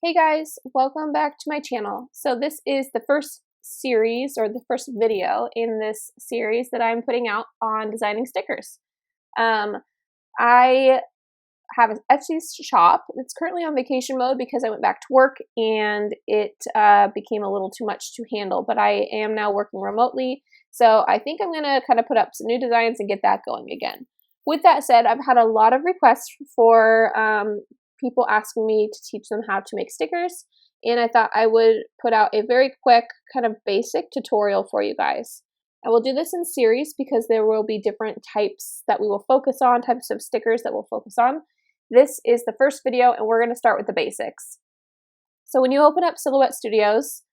Hey guys, welcome back to my channel. So this is the first series or the first video in this series that I'm putting out on designing stickers. I have an Etsy shop that's currently on vacation mode because I went back to work and it became a little too much to handle, but I am now working remotely. So I think I'm going to kind of put up some new designs and get that going again. With that said, I've had a lot of requests for people asking me to teach them how to make stickers, and I thought I would put out a very quick kind of basic tutorial for you guys. I will do this in series because there will be different types that we will focus on, types of stickers that we'll focus on. This is the first video and we're going to start with the basics. So when you open up Silhouette Studios,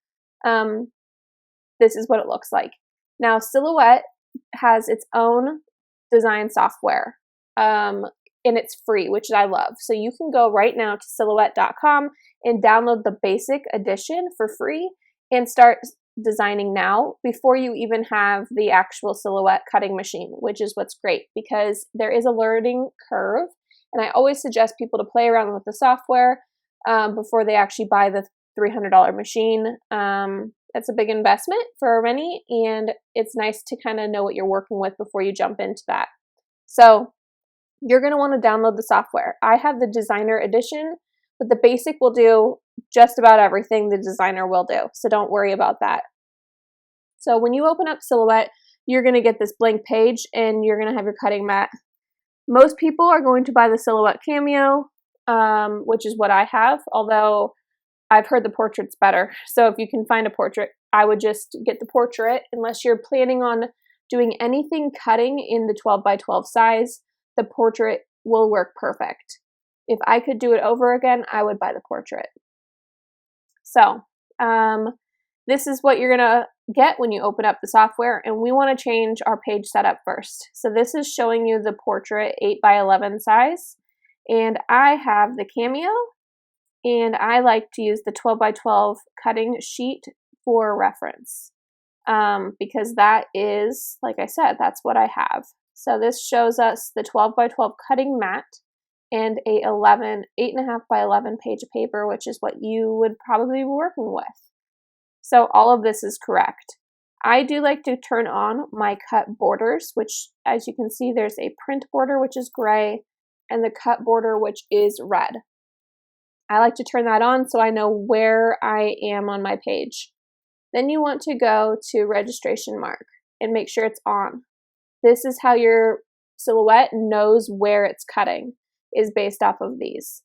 this is what it looks like. Now Silhouette has its own design software. And it's free, which I love. So you can go right now to silhouette.com and download the basic edition for free and start designing now before you even have the actual Silhouette cutting machine, which is what's great because there is a learning curve. And I always suggest people to play around with the software before they actually buy the $300 machine. That's a big investment for many, and it's nice to kind of know what you're working with before you jump into that. So you're going to want to download the software. I have the designer edition, but the basic will do just about everything the designer will do. So don't worry about that. So when you open up Silhouette, you're going to get this blank page and you're going to have your cutting mat. Most people are going to buy the Silhouette Cameo, which is what I have, although I've heard the portrait's better. So if you can find a portrait, I would just get the portrait unless you're planning on doing anything cutting in the 12 by 12 size. The portrait will work perfect. If I could do it over again, I would buy the portrait. So this is what you're gonna get when you open up the software, and we want to change our page setup first. So this is showing you the portrait 8 by 11 size, and I have the Cameo, and I like to use the 12 by 12 cutting sheet for reference because that is, like I said, that's what I have. So this shows us the 12 by 12 cutting mat and a 8.5 by 11 page of paper, which is what you would probably be working with. So all of this is correct. I do like to turn on my cut borders, which as you can see, there's a print border, which is gray, and the cut border, which is red. I like to turn that on so I know where I am on my page. Then you want to go to registration mark and make sure it's on. This is how your Silhouette knows where it's cutting, is based off of these.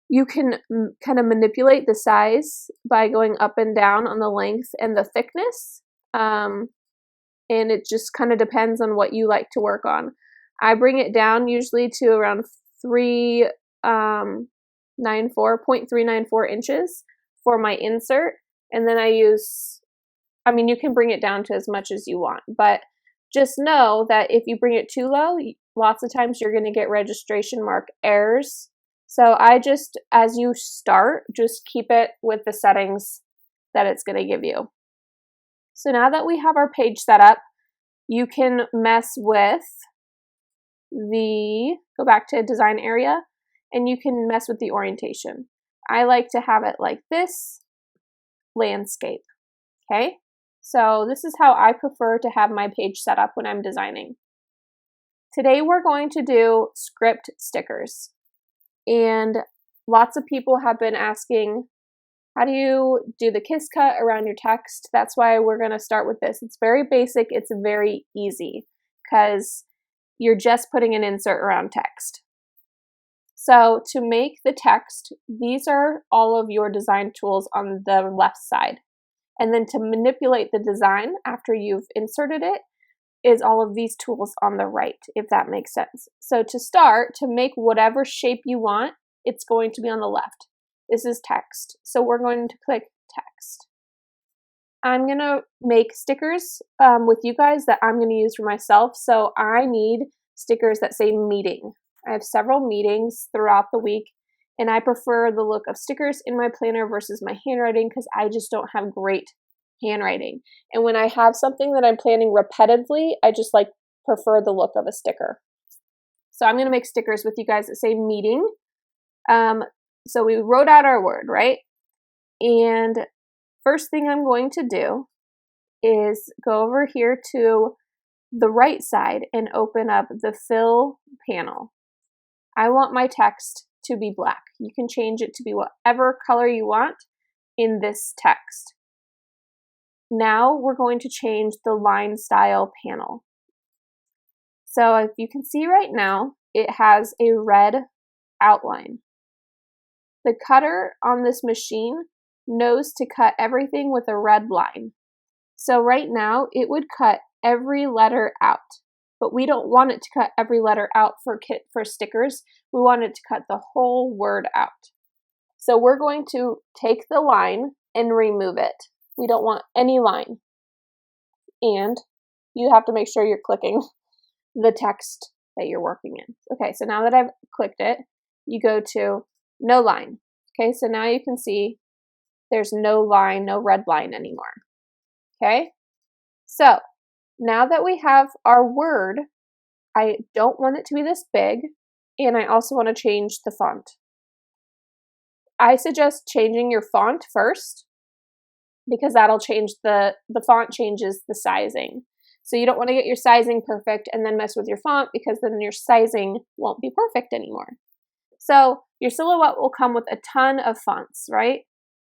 You can kind of manipulate the size by going up and down on the length and the thickness. And it just kind of depends on what you like to work on. I bring it down usually to around 0.394 inches for my insert. And then you can bring it down to as much as you want, but just know that if you bring it too low, lots of times you're going to get registration mark errors. So as you start, just keep it with the settings that it's going to give you. So now that we have our page set up, you can mess with go back to design area, and you can mess with the orientation. I like to have it like this, landscape, okay? So this is how I prefer to have my page set up when I'm designing. Today we're going to do script stickers. And lots of people have been asking, how do you do the kiss cut around your text? That's why we're going to start with this. It's very basic. It's very easy because you're just putting an insert around text. So to make the text, these are all of your design tools on the left side. And then to manipulate the design after you've inserted it is all of these tools on the right, if that makes sense. So to start, to make whatever shape you want, it's going to be on the left. This is text. So we're going to click text. I'm going to make stickers with you guys that I'm going to use for myself. So I need stickers that say meeting. I have several meetings throughout the week, and I prefer the look of stickers in my planner versus my handwriting because I just don't have great handwriting. And when I have something that I'm planning repetitively, I just prefer the look of a sticker. So I'm going to make stickers with you guys that say meeting. So we wrote out our word, right? And first thing I'm going to do is go over here to the right side and open up the fill panel. I want my text to be black. You can change it to be whatever color you want in this text. Now we're going to change the line style panel. So if you can see right now, it has a red outline. The cutter on this machine knows to cut everything with a red line. So right now it would cut every letter out, but we don't want it to cut every letter out for stickers. We want it to cut the whole word out. So we're going to take the line and remove it. We don't want any line. And you have to make sure you're clicking the text that you're working in. Okay, so now that I've clicked it, you go to no line. Okay, so now you can see there's no line, no red line anymore. Okay, so now that we have our word, I don't want it to be this big, and I also want to change the font. I suggest changing your font first, because that'll change the font changes the sizing. So you don't want to get your sizing perfect and then mess with your font, because then your sizing won't be perfect anymore. So your silhouette will come with a ton of fonts, right?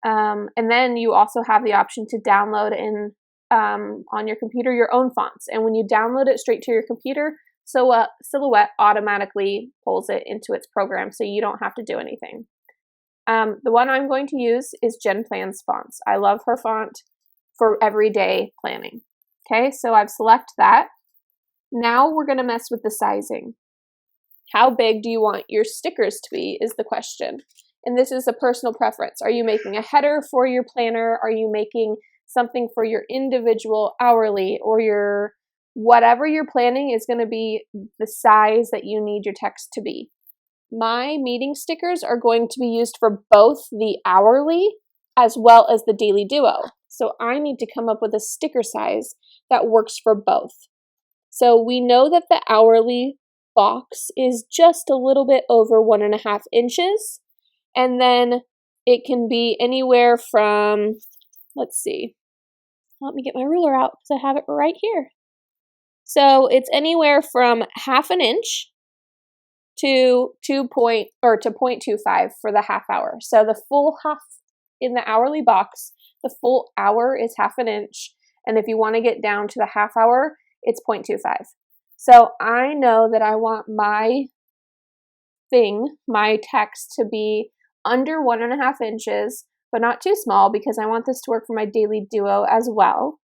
And then you also have the option to download in on your computer your own fonts. And when you download it straight to your computer, Silhouette automatically pulls it into its program, so you don't have to do anything. The one I'm going to use is Jen Plan's fonts. I love her font for everyday planning. Okay, so I've selected that. Now we're going to mess with the sizing. How big do you want your stickers to be is the question. And this is a personal preference. Are you making a header for your planner? Are you making something for your individual hourly, or your whatever you're planning is going to be the size that you need your text to be. My meeting stickers are going to be used for both the hourly as well as the daily duo. So I need to come up with a sticker size that works for both. So we know that the hourly box is just a little bit over 1.5 inches. And then it can be anywhere from, let's see, let me get my ruler out because I have it right here. So it's anywhere from 1/2 inch to 0.25 for the half hour. So the full half in the hourly box, the full hour is 1/2 inch. And if you want to get down to the half hour, it's 0.25. So I know that I want my text to be under 1.5 inches, but not too small, because I want this to work for my daily duo as well.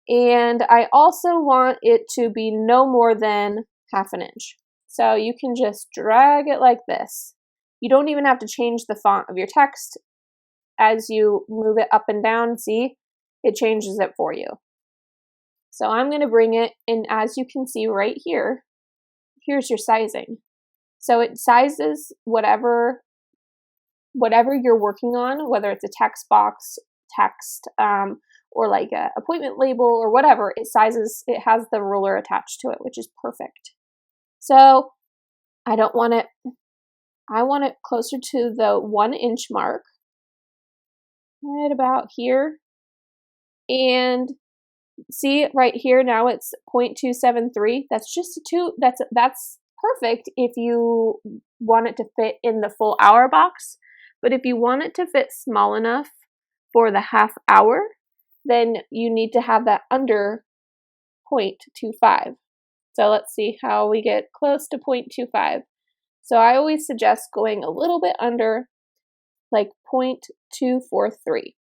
And I also want it to be no more than 1/2 inch. So you can just drag it like this. You don't even have to change the font of your text. As you move it up and down, see, it changes it for you. So I'm going to bring it, and as you can see right here, here's your sizing. So it sizes whatever you're working on, whether it's a text box, text, or like a appointment label or whatever, it has the ruler attached to it, which is perfect. So I want it closer to the 1 inch mark, right about here. And see right here, now it's 0.273. That's just that's perfect if you want it to fit in the full hour box. But if you want it to fit small enough for the half hour, then you need to have that under 0.25. So let's see how we get close to 0.25. So I always suggest going a little bit under, like 0.243.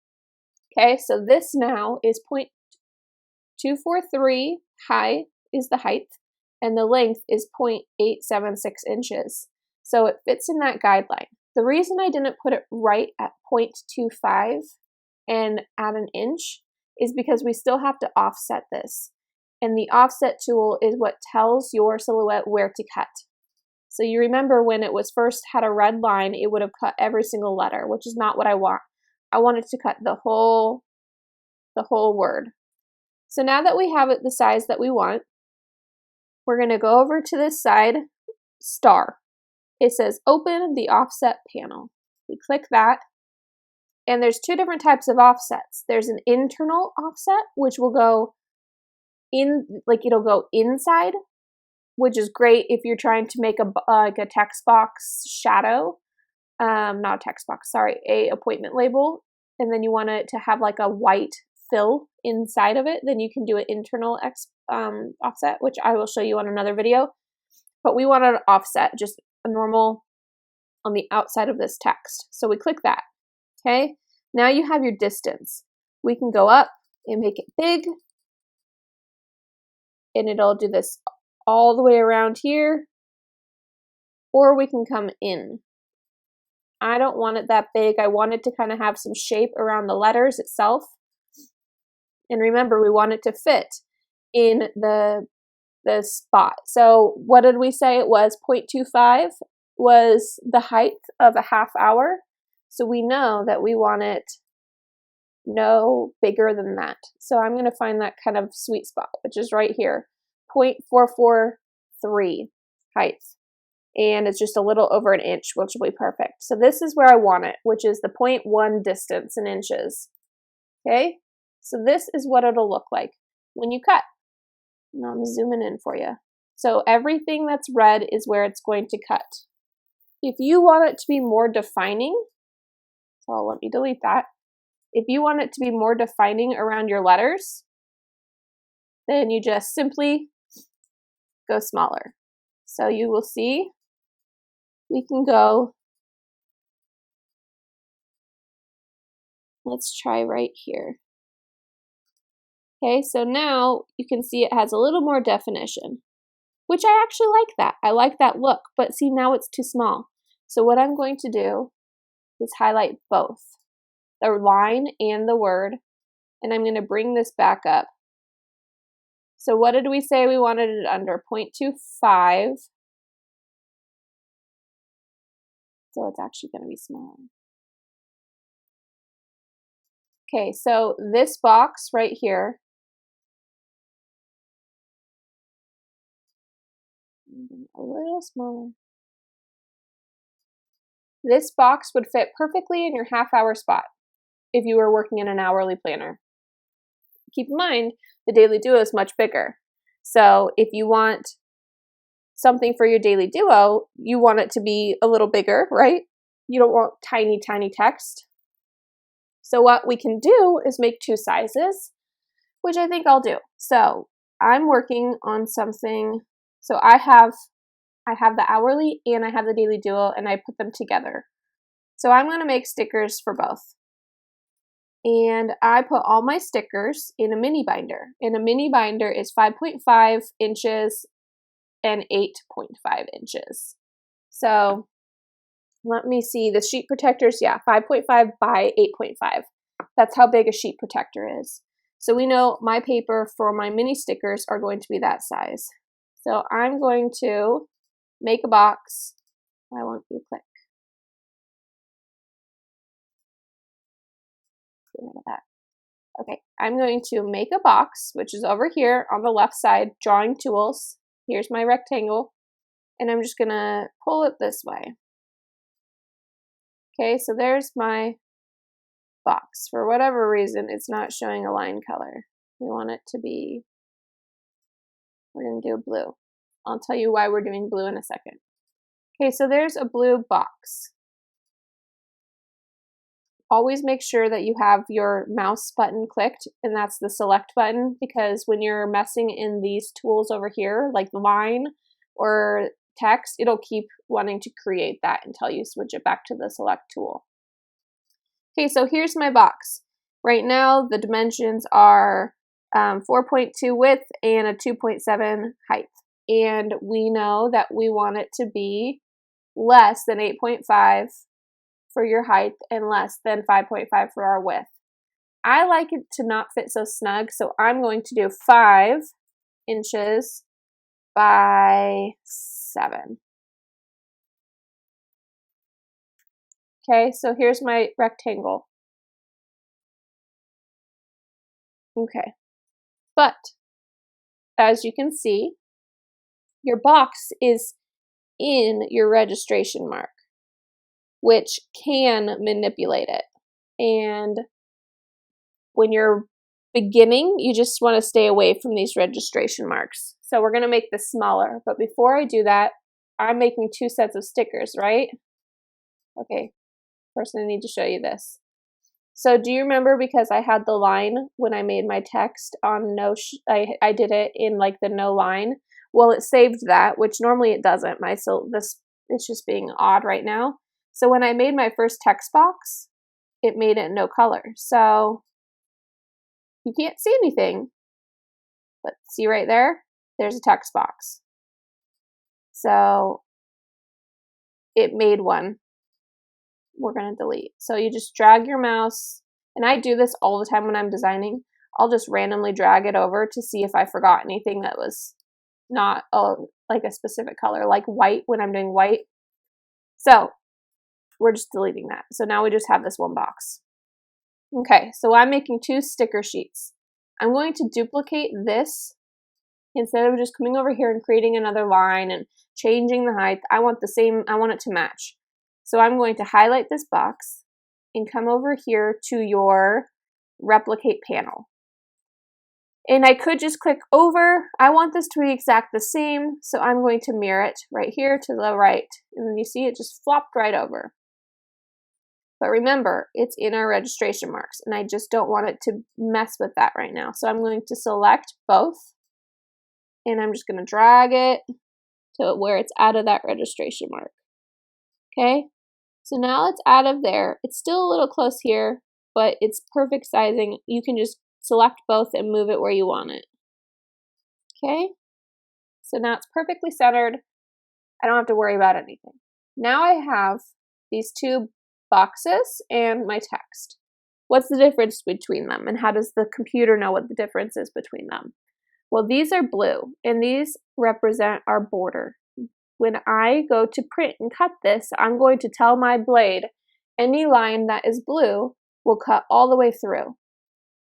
Okay, so this now is 0.243 high is the height, and the length is 0.876 inches. So it fits in that guideline. The reason I didn't put it right at 0.25 and add an inch is because we still have to offset this. And the offset tool is what tells your silhouette where to cut. So you remember when it was first had a red line, it would have cut every single letter, which is not what I want. I want it to cut the whole word. So now that we have it the size that we want, we're going to go over to this side, star. It says open the offset panel. We click that, And there's two different types of offsets. There's an internal offset, which will go in, like it'll go inside, which is great if you're trying to make a text box shadow. Not a text box, sorry, a appointment label. And then you want it to have like a white fill inside of it. Then you can do an internal offset, which I will show you on another video. But we want an offset, just a normal on the outside of this text. So we click that. Okay, now you have your distance. We can go up and make it big, and it'll do this all the way around here, or we can come in. I don't want it that big. I want it to kind of have some shape around the letters itself. And remember, we want it to fit in the spot. So what did we say it was? 0.25 was the height of a half hour. So we know that we want it no bigger than that. So I'm going to find that kind of sweet spot, which is right here, 0.443 height. And it's just a little over an inch, which will be perfect. So this is where I want it, which is the 0.1 distance in inches. Okay, so this is what it'll look like when you cut. And I'm zooming in for you. So everything that's red is where it's going to cut. If you want it to be more defining, so let me delete that. If you want it to be more defining around your letters, then you just simply go smaller. So you will see we can go, let's try right here. Okay, so now you can see it has a little more definition, which I actually like that. I like that look, but see, now it's too small. So what I'm going to do is highlight both, the line and the word, and I'm going to bring this back up. So what did we say we wanted it under? 0.25. So it's actually going to be smaller. Okay, so this box right here, a little smaller. This box would fit perfectly in your half-hour spot if you were working in an hourly planner. Keep in mind, the Daily Duo is much bigger. So if you want something for your Daily Duo, you want it to be a little bigger, right? You don't want tiny, tiny text. So what we can do is make two sizes, which I think I'll do. So I'm working on something. So I have the hourly and I have the Daily Duo, and I put them together. So I'm going to make stickers for both. And I put all my stickers in a mini binder. And a mini binder is 5.5 inches and 8.5 inches. So let me see, the sheet protectors, yeah, 5.5 by 8.5. That's how big a sheet protector is. So we know my paper for my mini stickers are going to be that size. So I'm going to make a box. I want you to click. Get rid of that. Okay, I'm going to make a box, which is over here on the left side, drawing tools. Here's my rectangle, and I'm just gonna pull it this way. Okay, so there's my box. For whatever reason, it's not showing a line color. We want it to be, we're gonna do blue. I'll tell you why we're doing blue in a second. Okay, so there's a blue box. Always make sure that you have your mouse button clicked, and that's the select button, because when you're messing in these tools over here, like line or text, it'll keep wanting to create that until you switch it back to the select tool. Okay, so here's my box. Right now, the dimensions are 4.2 width and a 2.7 height. And we know that we want it to be less than 8.5 for your height and less than 5.5 for our width. I like it to not fit so snug, so I'm going to do 5 inches by 7. Okay, so here's my rectangle. Okay, but as you can see, your box is in your registration mark, which can manipulate it. And when you're beginning, you just want to stay away from these registration marks. So we're going to make this smaller. But before I do that, I'm making 2 sets of stickers, right? Okay, first I need to show you this. So do you remember, because I had the line when I made my text on I did it in like the no line? Well, it saved that, which normally it doesn't. It's just being odd right now. So when I made my first text box, it made it no color. So you can't see anything. But see right there? There's a text box. So it made one. We're going to delete. So you just drag your mouse, and I do this all the time when I'm designing. I'll just randomly drag it over to see if I forgot anything that was not like a specific color, like white when I'm doing white. So we're just deleting that. So now we just have this one box. Okay, so I'm making 2 sticker sheets. I'm going to duplicate this. Instead of just coming over here and creating another line and changing the height, I want it to match. So I'm going to highlight this box and come over here to your replicate panel. And I could just click over. I want this to be exact the same, so I'm going to mirror it right here to the right. And then you see it just flopped right over. But remember, it's in our registration marks, and I just don't want it to mess with that right now. So I'm going to select both, and I'm just going to drag it to where it's out of that registration mark. Okay, so now it's out of there. It's still a little close here, but it's perfect sizing. You can just select both and move it where you want it. Okay, so now it's perfectly centered. I don't have to worry about anything. Now I have these 2 boxes and my text. What's the difference between them, and how does the computer know what the difference is between them? Well, these are blue, and these represent our border. When I go to print and cut this, I'm going to tell my blade, any line that is blue will cut all the way through.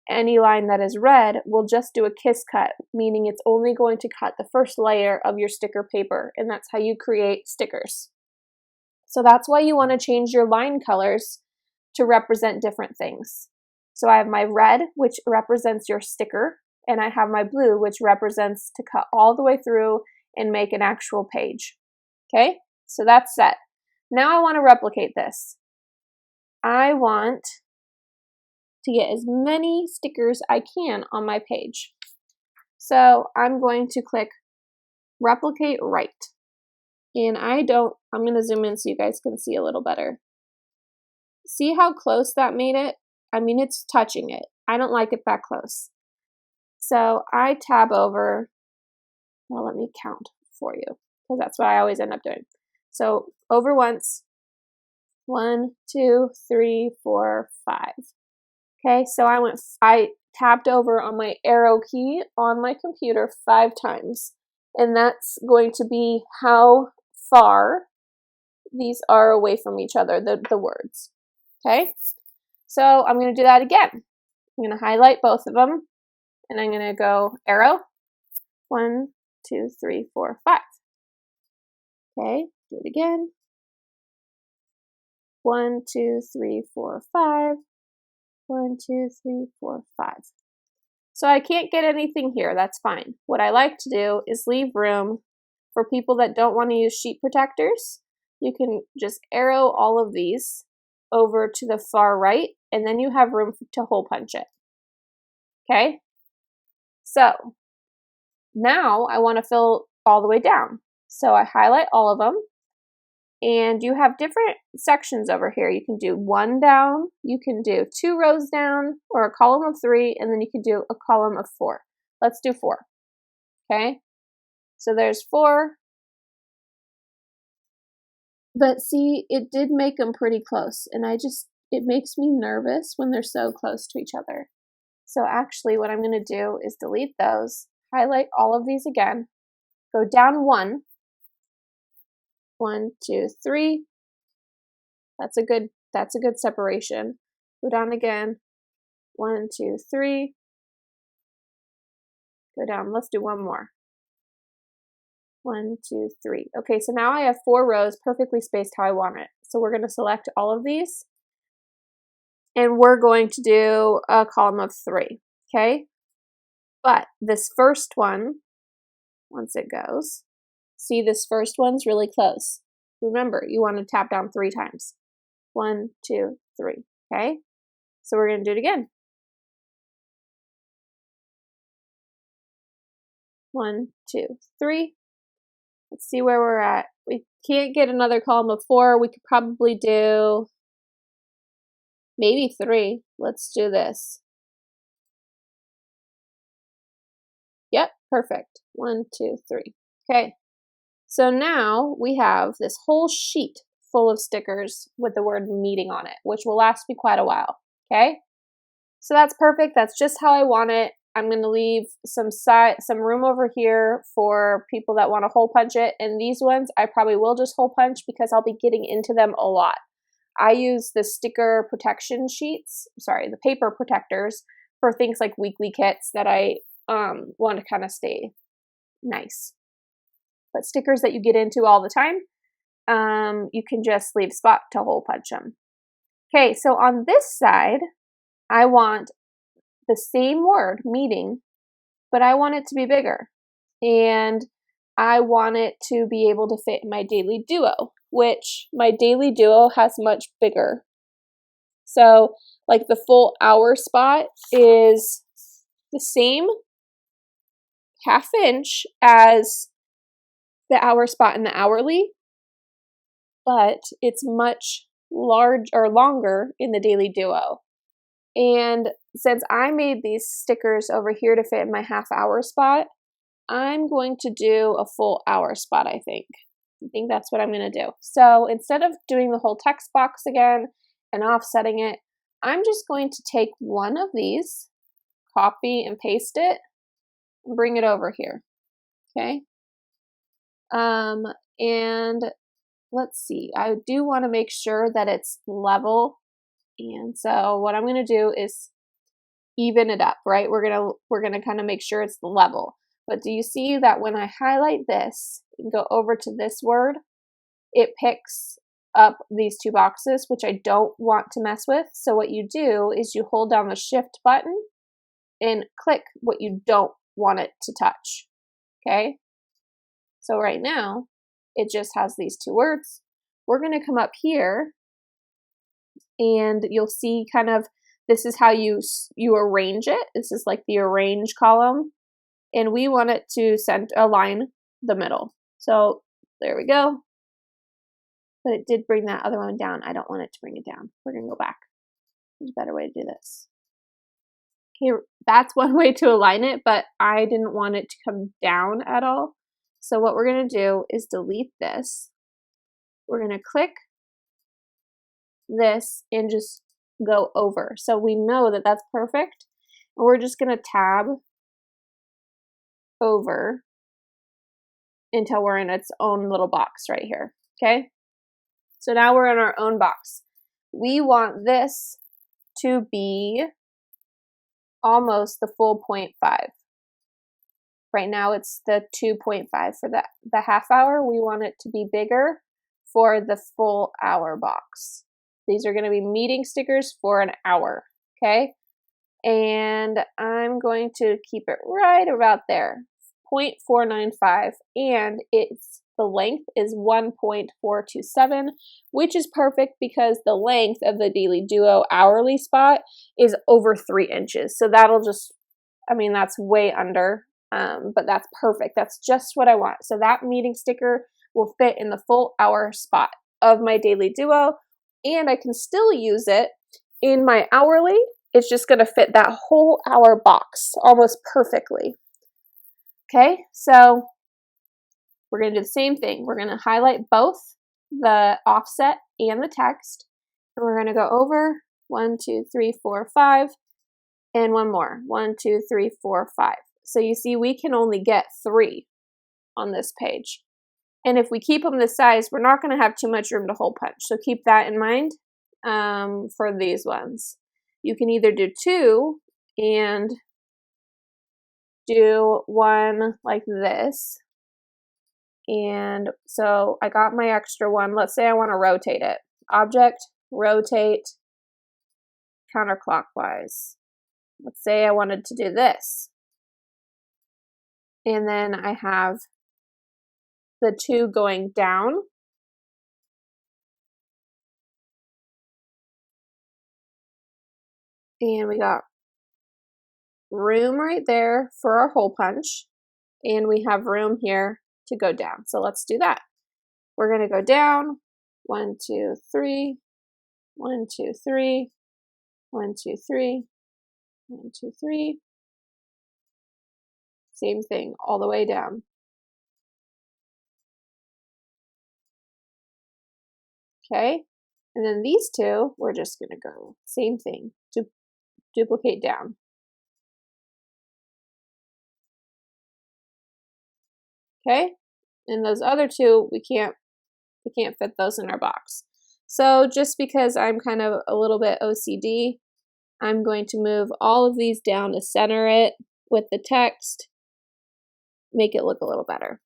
Any line that is red will just do a kiss cut, meaning it's only going to cut the first layer of your sticker paper, and that's how you create stickers. So that's why you want to change your line colors to represent different things. So I have my red, which represents your sticker, and I have my blue, which represents to cut all the way through and make an actual page. Okay, so that's set. Now I want to replicate this. I want to get as many stickers I can on my page. So I'm going to click replicate right. And I'm going to zoom in so you guys can see a little better. See how close that made it? I mean, it's touching it. I don't like it that close. So I tab over, well, let me count for you, because that's what I always end up doing. So over once, 1, 2, 3, 4, 5. Okay, so I tapped over on my arrow key on my computer 5 times, and that's going to be how far these are away from each other, the words. Okay, so I'm going to do that again. I'm going to highlight both of them, and I'm going to go arrow, 1, 2, 3, 4, 5. Okay, do it again. 1, 2, 3, 4, 5. 1, 2, 3, 4, 5. So I can't get anything here. That's fine. What I like to do is leave room for people that don't want to use sheet protectors. You can just arrow all of these over to the far right, and then you have room to hole punch it. Okay? So now I want to fill all the way down. So I highlight all of them, and you have different sections over here. You can do 1 down, you can do 2 rows down, or a column of 3, and then you can do a column of 4. Let's do 4. Okay? So there's 4. But see, it did make them pretty close, and it makes me nervous when they're so close to each other. So actually what I'm going to do is delete those, highlight all of these again, go down 1, 1, 2, 3. That's a good separation. Go down again, 1, 2, 3. Go down, let's do one more. 1, 2, 3. Okay, so now I have 4 rows perfectly spaced how I want it. So we're going to select all of these, and we're going to do a column of 3, okay? But this first one, once it goes, see this first one's really close. Remember, you want to tap down 3 times. 1, 2, 3, okay? So we're going to do it again. 1, 2, 3. Let's see where we're at. We can't get another column of 4. We could probably do maybe 3. Let's do this. Yep, perfect. 1, 2, 3. Okay. So now we have this whole sheet full of stickers with the word meeting on it, which will last me quite a while. Okay. So that's perfect. That's just how I want it. I'm going to leave some room over here for people that want to hole punch it. And these ones, I probably will just hole punch because I'll be getting into them a lot. I use the sticker protection sheets, the paper protectors for things like weekly kits that I want to kind of stay nice. But stickers that you get into all the time, you can just leave spot to hole punch them. Okay, so on this side, I want the same word, meeting, but I want it to be bigger. And I want it to be able to fit in my daily duo, which my daily duo has much bigger. So like the full hour spot is the same ½ inch as the hour spot in the hourly, but it's much longer in the daily duo. And since I made these stickers over here to fit in my ½ hour spot, I'm going to do a full hour spot, I think. I think that's what I'm going to do. So instead of doing the whole text box again and offsetting it, I'm just going to take one of these, copy and paste it, and bring it over here. Okay. And let's see, I do want to make sure that it's level. And so what I'm going to do is even it up, right? We're going to kind of make sure it's level. But do you see that when I highlight this and go over to this word, it picks up these 2 boxes, which I don't want to mess with. So what you do is you hold down the shift button and click what you don't want it to touch. Okay. So right now it just has these 2 words. We're going to come up here and you'll see kind of, this is how you arrange it. This is like the arrange column. And we want it to align the middle. So there we go. But it did bring that other one down. I don't want it to bring it down. We're going to go back. There's a better way to do this. Okay, that's one way to align it, but I didn't want it to come down at all. So what we're going to do is delete this. We're going to click this and just go over. So we know that that's perfect. And we're just going to tab over until we're in its own little box right here. Okay. So now we're in our own box. We want this to be almost the full 0.5. Right now it's the 2.5 for the ½ hour. We want it to be bigger for the full hour box. These are going to be meeting stickers for an hour. Okay. And I'm going to keep it right about there, 0.495, and the length is 1.427, which is perfect because the length of the Daily Duo hourly spot is over 3 inches. So that'll just, that's way under, but that's perfect. That's just what I want. So that meeting sticker will fit in the full hour spot of my Daily Duo, and I can still use it in my hourly. It's just going to fit that whole hour box almost perfectly. Okay, so we're going to do the same thing. We're going to highlight both the offset and the text. And we're going to go over 1, 2, 3, 4, 5, and one more. 1, 2, 3, 4, 5. So you see we can only get 3 on this page. And if we keep them this size, we're not going to have too much room to hole punch. So keep that in mind for these ones. You can either do 2 and do one like this. And so I got my extra one. Let's say I want to rotate it. Object, rotate, counterclockwise. Let's say I wanted to do this. And then I have the 2 going down. And we got room right there for our hole punch. And we have room here to go down. So let's do that. We're going to go down. 1, 2, 3. 1, 2, 3. 1, 2, 3. 1, 2, 3. Same thing all the way down. Okay. And then these 2, we're just going to go same thing. Duplicate down. Okay. And those other 2, we can't fit those in our box. So just because I'm kind of a little bit OCD, I'm going to move all of these down to center it with the text, make it look a little better.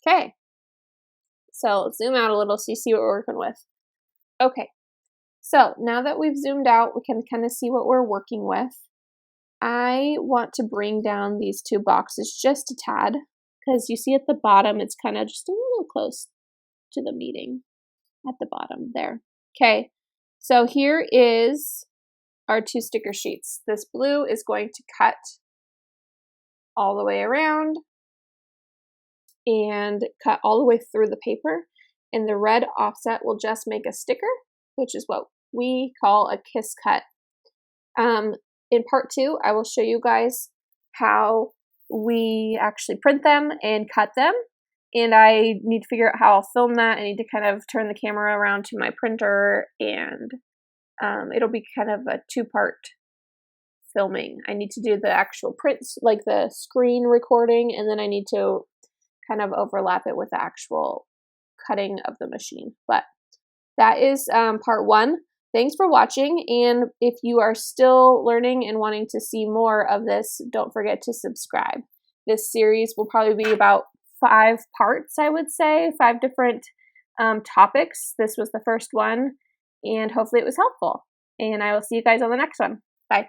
Okay. So let's zoom out a little so you see what we're working with. Okay. So now that we've zoomed out, we can kind of see what we're working with. I want to bring down these 2 boxes just a tad, because you see at the bottom, it's kind of just a little close to the meeting at the bottom there. Okay, so here is our 2 sticker sheets. This blue is going to cut all the way around and cut all the way through the paper, and the red offset will just make a sticker, which is what we call a kiss cut. In part 2, I will show you guys how we actually print them and cut them. And I need to figure out how I'll film that. I need to kind of turn the camera around to my printer, and it'll be kind of a 2-part filming. I need to do the actual prints, like the screen recording, and then I need to kind of overlap it with the actual cutting of the machine. But that is part 1. Thanks for watching, and if you are still learning and wanting to see more of this, don't forget to subscribe. This series will probably be about 5 parts, I would say, 5 different topics. This was the first one, and hopefully it was helpful. And I will see you guys on the next one. Bye.